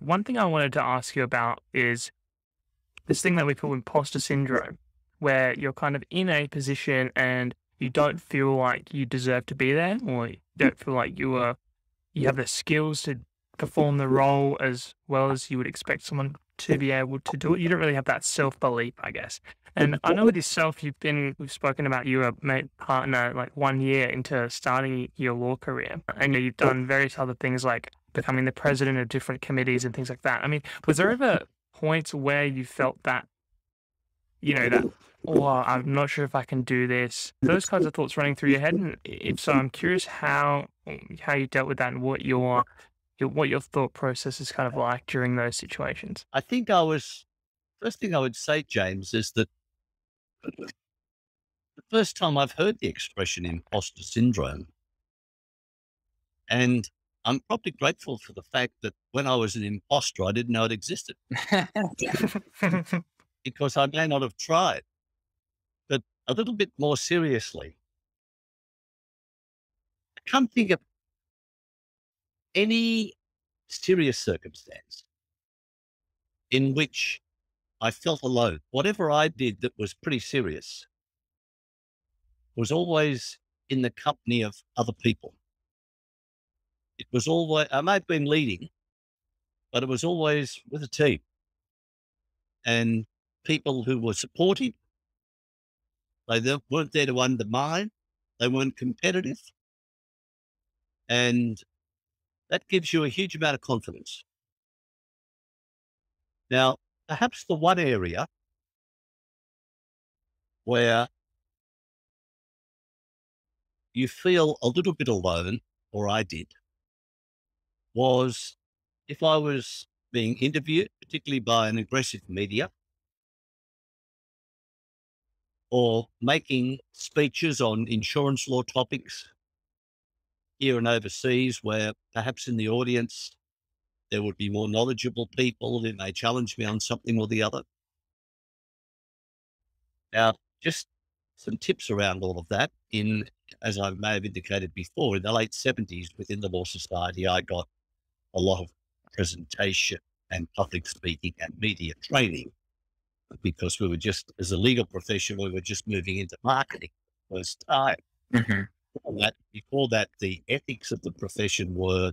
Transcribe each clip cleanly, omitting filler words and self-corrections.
one thing I wanted to ask you about is this thing that we call imposter syndrome, where you're kind of in a position and you don't feel like you deserve to be there, or you don't feel like you have the skills to perform the role as well as you would expect someone to be able to do it. You don't really have that self belief, I guess. And I know with yourself, we've spoken about you, a mate partner, like 1 year into starting your law career. And you've done various other things like becoming the president of different committees and things like that. I mean, was there ever points where you felt that, that, oh, I'm not sure if I can do this, those kinds of thoughts running through your head? And if so, I'm curious how you dealt with that and what your thought process is kind of like during those situations. I think first thing I would say, James, is that the first time I've heard the expression imposter syndrome, and I'm probably grateful for the fact that when I was an imposter, I didn't know it existed because I may not have tried. But a little bit more seriously, I can't think of any serious circumstance in which I felt alone. Whatever I did that was pretty serious was always in the company of other people. It was always, I may have been leading, but it was always with a team and people who were supportive. Weren't there to undermine. They weren't competitive. And that gives you a huge amount of confidence. Now, perhaps the one area where you feel a little bit alone, or I did, was if I was being interviewed, particularly by an aggressive media, or making speeches on insurance law topics here and overseas, where perhaps in the audience there would be more knowledgeable people who may challenge me on something or the other. Now, just some tips around all of that. As I may have indicated before, in the late 70s within the Law Society, I got a lot of presentation and public speaking and media training because we were just, as a legal profession, we were just moving into marketing first time. Mm-hmm. Before that, the ethics of the profession were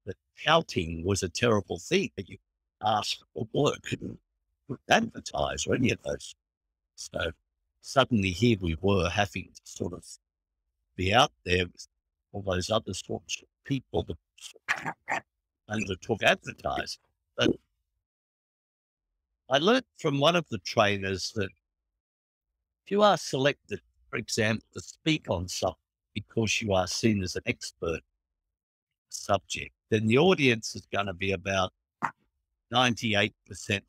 that touting was a terrible thing, that you asked for work and advertise or any of those. So suddenly here we were having to sort of be out there with all those other sorts of people that undertook advertising. But I learned from one of the trainers that if you are selected, for example, to speak on something because you are seen as an expert subject, then the audience is going to be about 98%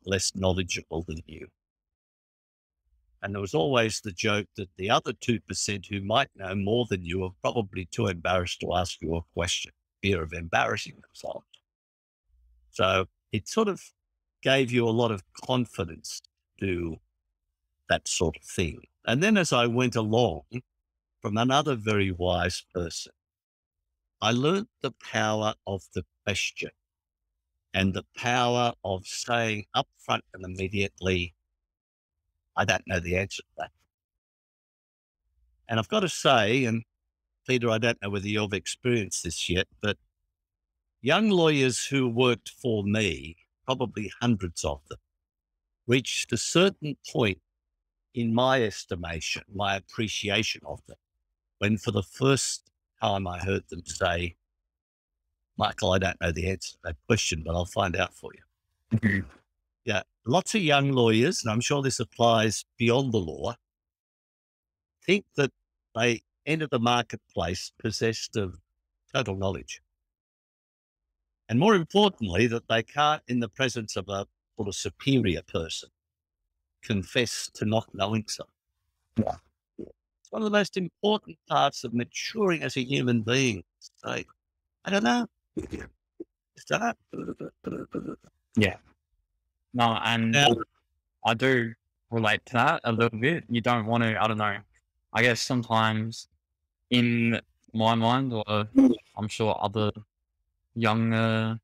less knowledgeable than you. And there was always the joke that the other 2% who might know more than you are probably too embarrassed to ask you a question, fear of embarrassing themselves. So it sort of gave you a lot of confidence to do that sort of thing. And then as I went along, from another very wise person, I learned the power of the question and the power of saying upfront and immediately, I don't know the answer to that. And I've got to say, and Peter, I don't know whether you've experienced this yet, but young lawyers who worked for me, probably hundreds of them, reached a certain point in my estimation, my appreciation of them, when for the first time I heard them say, Michael, I don't know the answer to that question, but I'll find out for you. Mm-hmm. Yeah, lots of young lawyers, and I'm sure this applies beyond the law, think that they enter the marketplace possessed of total knowledge. And more importantly, that they can't, in the presence of a sort of superior person, confess to not knowing something. Yeah. It's one of the most important parts of maturing as a human being. Say, I don't know. Just don't know. Yeah. No, and Now, I do relate to that a little bit. You don't want to, I don't know, I guess sometimes in my mind, or I'm sure other younger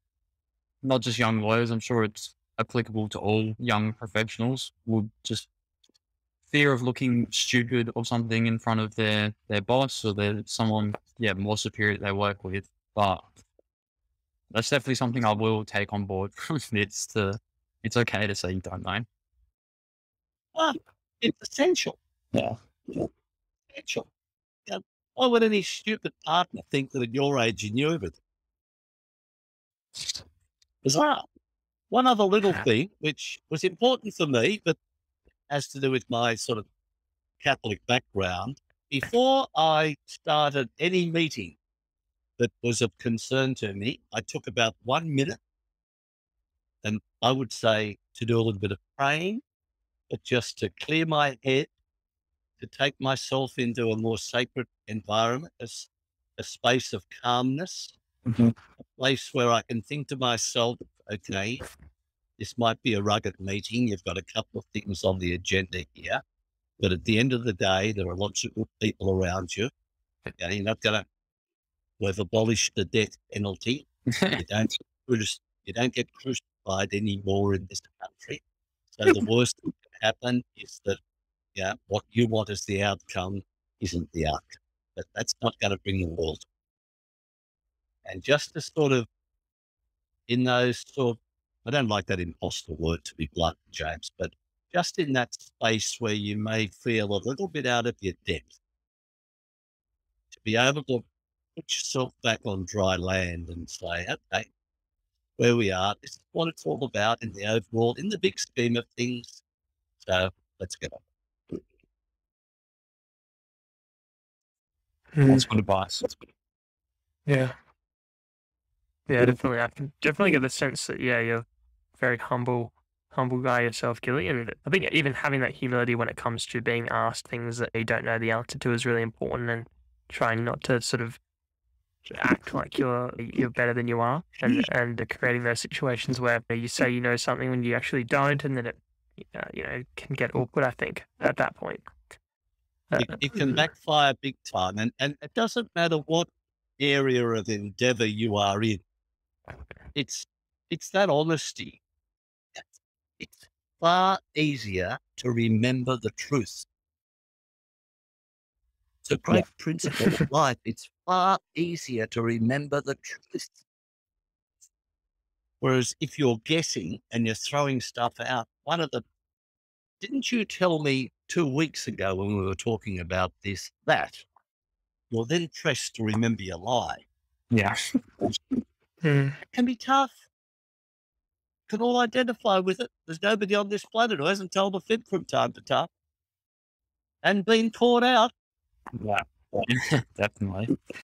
not just young lawyers, I'm sure it's applicable to all young professionals, would just fear of looking stupid or something in front of their boss or someone, more superior that they work with. But that's definitely something I will take on board from this. It's okay to say you don't know. Ah, it's essential. Yeah. Essential. You know, why would any stupid partner think that at your age you knew everything? Bizarre. One other little thing, which was important for me, but has to do with my sort of Catholic background. Before I started any meeting that was of concern to me, I took about 1 minute, and I would say to do a little bit of praying, but just to clear my head, to take myself into a more sacred environment, a space of calmness, Mhm. a place where I can think to myself, okay, this might be a rugged meeting. You've got a couple of things on the agenda here. But at the end of the day, there are lots of good people around you. You're not going to, we've abolished the death penalty. You don't, you don't get crucified anymore in this country. So the worst that can happen is that, what you want as the outcome isn't the outcome. But that's not going to bring the world. And just to sort of, in those sort of, I don't like that imposter word, to be blunt, James, but just in that space where you may feel a little bit out of your depth, to be able to put yourself back on dry land and say, okay, where we are, this is what it's all about in the overall, in the big scheme of things. So let's get on. That's good advice. Yeah. Yeah, definitely. I can definitely get the sense that, you're a very humble guy yourself, Gilly. And I think even having that humility when it comes to being asked things that you don't know the answer to is really important, and trying not to sort of act like you're better than you are, and creating those situations where you say you know something when you actually don't, and then it can get awkward, I think, at that point. It can backfire big time. And it doesn't matter what area of endeavor you are in. It's that honesty. It's far easier to remember the truth. It's a great principle of life. It's far easier to remember the truth. Whereas if you're guessing and you're throwing stuff out, didn't you tell me 2 weeks ago when we were talking about this, that you're then pressed to remember your lie? Yeah. It can be tough. Can all identify with it. There's nobody on this planet who hasn't told a fib from time to time and been caught out. Yeah. Definitely.